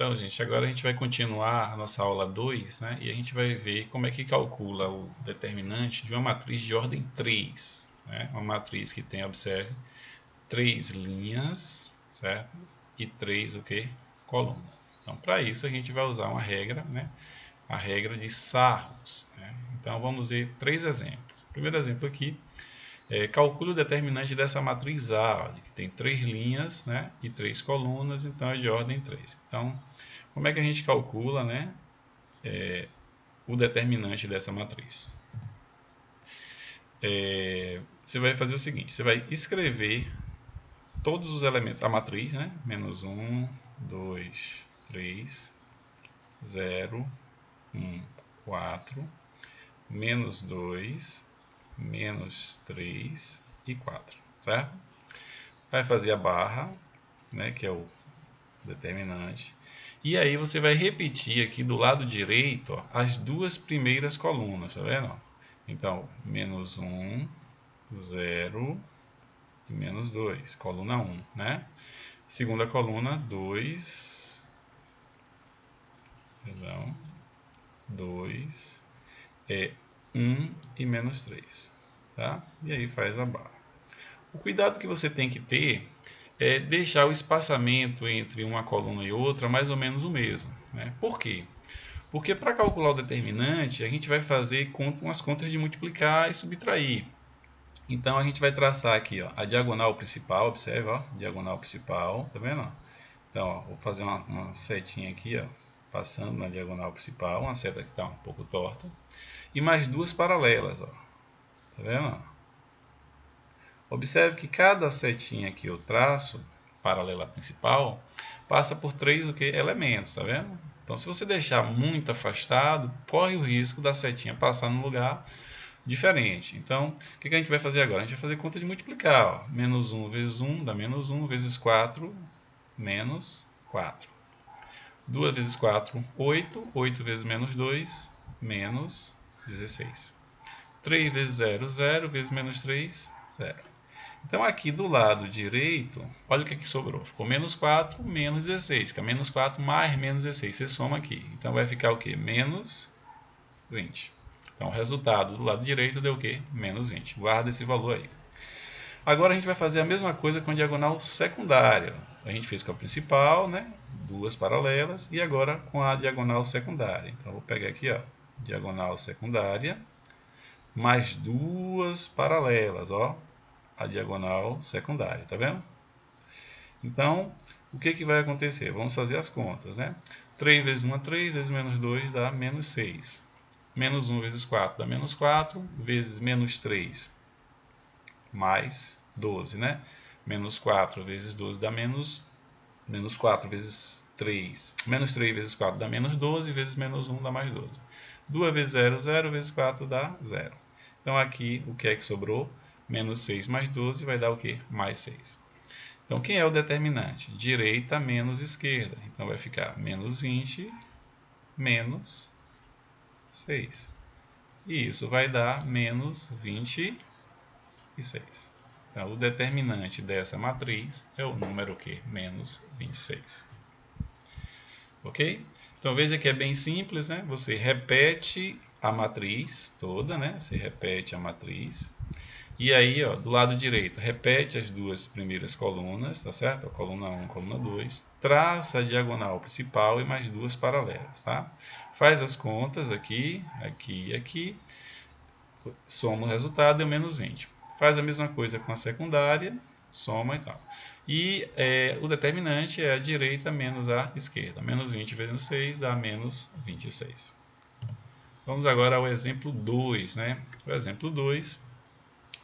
Então, gente, agora a gente vai continuar a nossa aula 2, né? E a gente vai ver como é que calcula o determinante de uma matriz de ordem 3, né? Uma matriz que tem, observe, 3 linhas, certo? E 3 o quê? Colunas. Então, para isso a gente vai usar uma regra, né? A regra de Sarros, né? Então, vamos ver 3 exemplos. O primeiro exemplo aqui calcule o determinante dessa matriz A, que tem 3 linhas, né, e 3 colunas, então é de ordem 3. Então, como é que a gente calcula, né, o determinante dessa matriz? Você vai fazer o seguinte, você vai escrever todos os elementos da matriz, né, menos 1, 2, 3, 0, 1, 4, menos 2, menos 3 e 4, certo? Vai fazer a barra, né, que é o determinante. E aí você vai repetir aqui do lado direito, ó, as duas primeiras colunas, tá vendo? Então, menos 1, 0 e menos 2, coluna 1, né? Segunda coluna, 2, perdão, 2, 1 e menos 3, tá? E aí faz a barra. O cuidado que você tem que ter é deixar o espaçamento entre uma coluna e outra mais ou menos o mesmo, né? Por quê? Porque para calcular o determinante, a gente vai fazer umas contas de multiplicar e subtrair. Então a gente vai traçar aqui, ó, a diagonal principal, observe, ó, diagonal principal, tá vendo? Então, ó, vou fazer uma setinha aqui, ó, passando na diagonal principal, uma seta que está um pouco torta, e mais duas paralelas, ó, tá vendo? Observe que cada setinha que eu traço, paralela à principal, passa por 3 elementos, tá vendo? Então, se você deixar muito afastado, corre o risco da setinha passar num lugar diferente. Então, o que a gente vai fazer agora? A gente vai fazer conta de multiplicar. Ó. Menos 1 vezes 1 dá menos 1, vezes 4, menos 4. 2 vezes 4, 8. 8 vezes menos 2, menos 16. 3 vezes 0, 0. Vezes menos 3, 0. Então, aqui do lado direito, olha o que sobrou. Ficou menos 4, menos 16. Fica menos 4 mais menos 16. Você soma aqui. Então, vai ficar o quê? Menos 20. Então, o resultado do lado direito deu o quê? Menos 20. Guarda esse valor aí. Agora, a gente vai fazer a mesma coisa com a diagonal secundária. A gente fez com a principal, né? Duas paralelas. E agora com a diagonal secundária. Então, vou pegar aqui, ó, diagonal secundária, mais duas paralelas, ó. A diagonal secundária, tá vendo? Então, o que vai acontecer? Vamos fazer as contas, né? 3 vezes 1 é 3, vezes menos 2 dá menos 6. Menos 1 vezes 4 dá menos 4, vezes menos 3, mais 12, né? Menos 4 vezes 12 dá menos 4 vezes 3. Menos 3 vezes 4 dá menos 12, vezes menos 1 dá mais 12. 2 vezes 0, 0, vezes 4 dá 0. Então, aqui, o que é que sobrou? Menos 6 mais 12 vai dar o quê? Mais 6. Então, quem é o determinante? Direita menos esquerda. Então, vai ficar menos 20 menos 6. E isso vai dar menos 26. Então, o determinante dessa matriz é o número que? Menos 26. Ok? Então, veja que é bem simples, né? Você repete a matriz toda, né? Você repete a matriz. E aí, ó, do lado direito, repete as duas primeiras colunas, tá certo? A coluna 1, coluna 2. Traça a diagonal principal e mais duas paralelas, tá? Faz as contas aqui, aqui e aqui. Soma o resultado, deu menos 20. Faz a mesma coisa com a secundária, soma e tal. E o determinante é a direita menos a esquerda. Menos 20 vezes 6 dá menos 26. Vamos agora ao exemplo 2, né? O exemplo 2,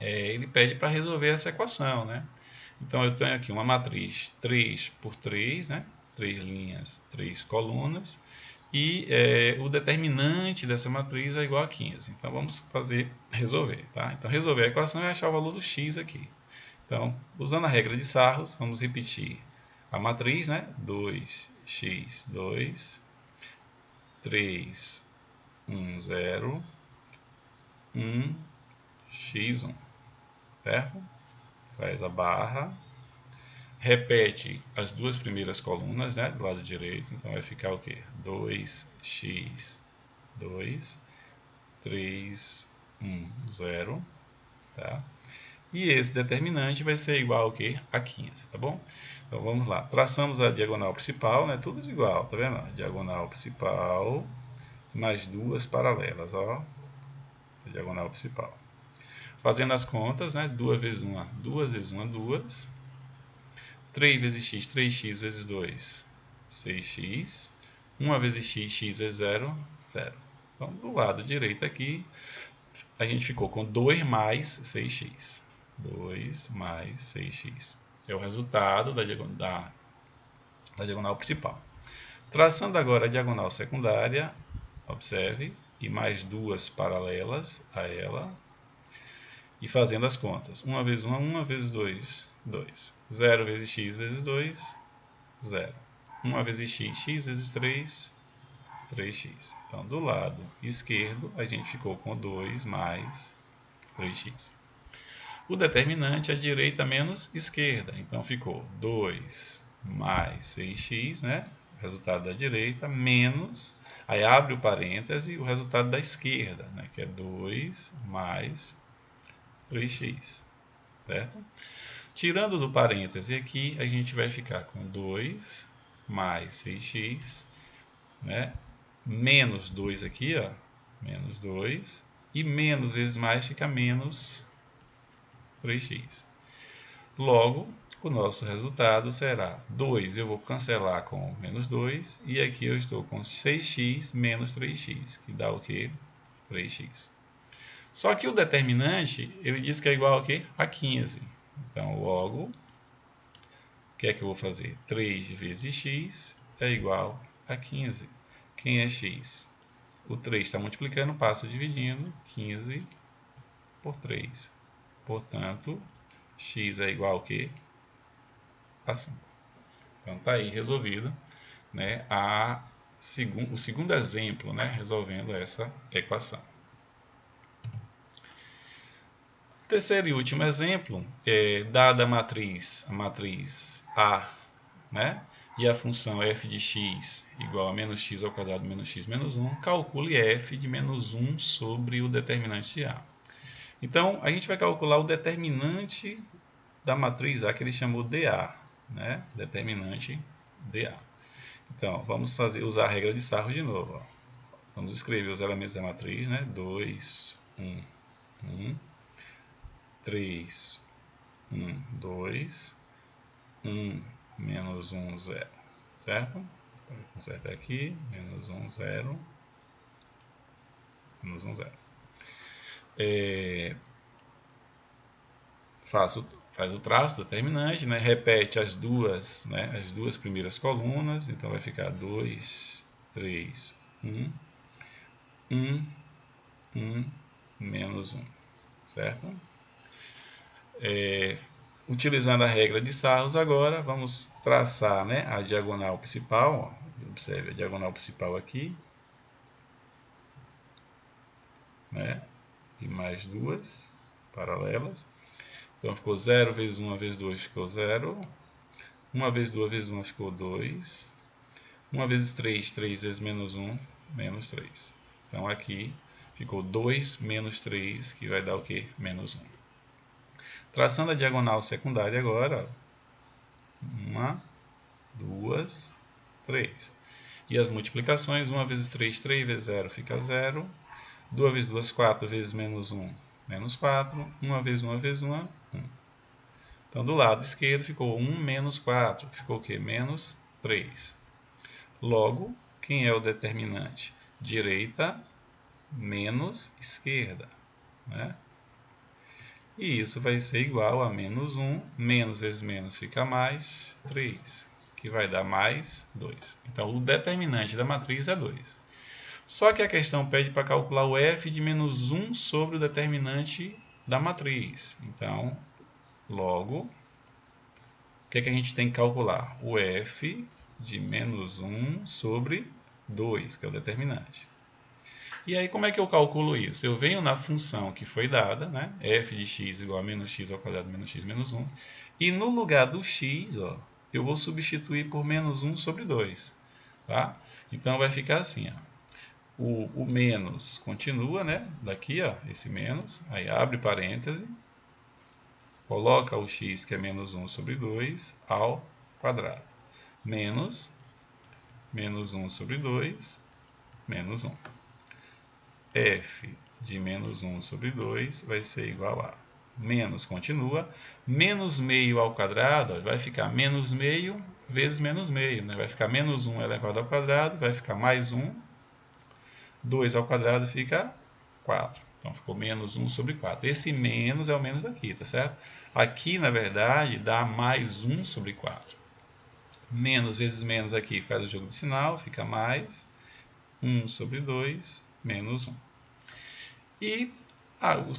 ele pede para resolver essa equação, né? Então, eu tenho aqui uma matriz 3 por 3, né? 3 linhas, 3 colunas. E o determinante dessa matriz é igual a 15. Então, vamos resolver. Tá? Então, resolver a equação é achar o valor do x aqui. Então, usando a regra de Sarros, vamos repetir a matriz, né? 2x2, 3, 1, 0, 1, x1. Certo? Faz a barra. repete as duas primeiras colunas, né, do lado direito. Então vai ficar o quê? 2x, 2, 3, 1, 0. Tá? E esse determinante vai ser igual ao quê? A 15, tá bom? Então vamos lá. Traçamos a diagonal principal, né? Tudo igual, tá vendo? Diagonal principal mais duas paralelas, ó. A diagonal principal. Fazendo as contas, né? 2 vezes 1, 2 vezes 1, 2. 3 vezes x, 3x vezes 2, 6x. 1 vezes x, x é 0, 0. Então, do lado direito aqui, a gente ficou com 2 mais 6x. 2 mais 6x. É o resultado da diagonal principal. Traçando agora a diagonal secundária, observe, e mais duas paralelas a ela, e fazendo as contas. 1 vezes 1, 1 vezes 2, 2. 0 vezes x vezes 2, 0. 1 vezes x, x vezes 3, 3x. Então, do lado esquerdo, a gente ficou com 2 mais 3x. O determinante é direita menos esquerda. Então, ficou 2 mais 6x, né? O resultado da direita, menos, aí abre o parêntese, o resultado da esquerda, né? Que é 2 mais 3x, certo? Tirando do parêntese aqui, a gente vai ficar com 2 mais 6x, né? Menos 2 aqui, ó, menos 2, e menos vezes mais fica menos 3x. Logo, o nosso resultado será 2, eu vou cancelar com menos 2, e aqui eu estou com 6x menos 3x, que dá o quê? 3x. Só que o determinante, ele diz que é igual a quê? A 15. Então, logo, o que é que eu vou fazer? 3 vezes x é igual a 15. Quem é x? O 3 está multiplicando, passa dividindo, 15 por 3. Portanto, x é igual a quê? A 5. Então, está aí resolvido, né, o segundo exemplo, né, resolvendo essa equação. Terceiro e último exemplo, dada a matriz A, né, e a função f de x igual a menos x ao quadrado menos x menos 1, calcule f de menos 1 sobre o determinante de A. Então, a gente vai calcular o determinante da matriz A, que ele chamou dA, né, determinante dA. Então, vamos usar a regra de Sarro de novo. Ó. Vamos escrever os elementos da matriz, né, 2, 1, 1. 3, 1, 2, 1, menos 1, 0, certo? Vou consertar aqui, menos 1, 0, menos 1, 0. Faz o traço determinante, né? Repete as duas primeiras colunas, então vai ficar 2, 3, 1, 1, 1, menos 1, certo? Utilizando a regra de Sarros agora, vamos traçar, né, a diagonal principal. Ó. Observe a diagonal principal aqui. Né, e mais duas paralelas. Então ficou 0 vezes 1 vezes 2 ficou 0. 1 vezes 2 vezes 1 ficou 2. 1 vezes 3, 3 vezes menos 1, menos 3. Então aqui ficou 2 menos 3, que vai dar o quê? Menos 1. Traçando a diagonal secundária agora, 1, 2, 3. E as multiplicações, 1 vezes 3, 3 vezes 0 fica 0. 2 vezes 2, 4 vezes menos 1, menos 4. 1 vezes 1 vezes 1, 1. Então, do lado esquerdo ficou 1 menos 4, que ficou o quê? Menos 3. Logo, quem é o determinante? Direita menos esquerda, né? E isso vai ser igual a menos 1, menos vezes menos fica mais 3, que vai dar mais 2. Então, o determinante da matriz é 2. Só que a questão pede para calcular o f de menos 1 sobre o determinante da matriz. Então, logo, o que a gente tem que calcular? O f de menos 1 sobre 2, que é o determinante. E aí, como é que eu calculo isso? Eu venho na função que foi dada, né? F de x igual a menos x ao quadrado menos x menos 1, E no lugar do x, ó, eu vou substituir por menos 1 sobre 2. Tá? Então vai ficar assim, ó. O menos continua, né? Daqui, ó, esse menos, aí abre parêntese, coloca o x, que é menos 1 sobre 2, ao quadrado. Menos 1 sobre 2, menos 1. F de menos 1 sobre 2 vai ser igual a menos continua, menos meio ao quadrado, ó, vai ficar menos meio vezes menos meio, né? Vai ficar menos 1 elevado ao quadrado, vai ficar mais 1, 2 ao quadrado fica 4. Então ficou menos 1 sobre 4. Esse menos é o menos aqui, tá certo? Aqui, na verdade, dá mais 1 sobre 4. Menos vezes menos aqui faz o jogo de sinal, fica mais 1 sobre 2, menos 1. E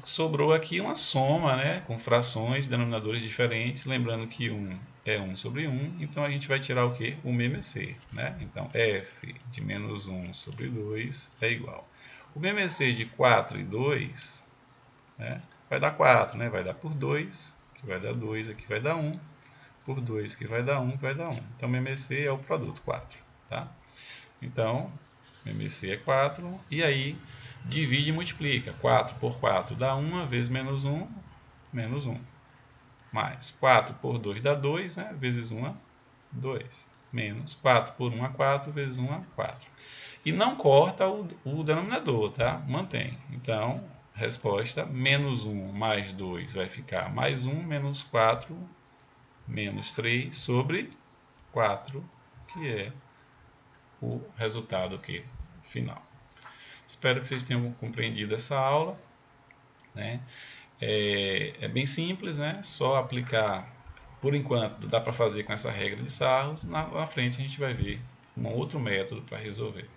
sobrou aqui uma soma, né, com frações, denominadores diferentes, lembrando que 1 é 1 sobre 1, então a gente vai tirar o quê? O MMC, né? Então, f de menos 1 sobre 2 é igual. O MMC de 4 e 2, né, vai dar 4, né? Vai dar por 2, que vai dar 2, aqui vai dar 1, por 2, que vai dar 1, que vai dar 1. Então, o MMC é o produto 4, tá? Então, MMC é 4, e aí divide e multiplica. 4 por 4 dá 1, vezes menos 1, menos 1. Mais 4 por 2 dá 2, né? Vezes 1, 2. Menos 4 por 1 é 4, vezes 1 é 4. E não corta o denominador, tá? Mantém. Então, resposta, menos 1 mais 2 vai ficar mais 1, menos 4, menos 3 sobre 4, que é o resultado aqui, final. Espero que vocês tenham compreendido essa aula, né? É bem simples, né? Só aplicar, por enquanto, dá para fazer com essa regra de Sarros. Na frente a gente vai ver um outro método para resolver.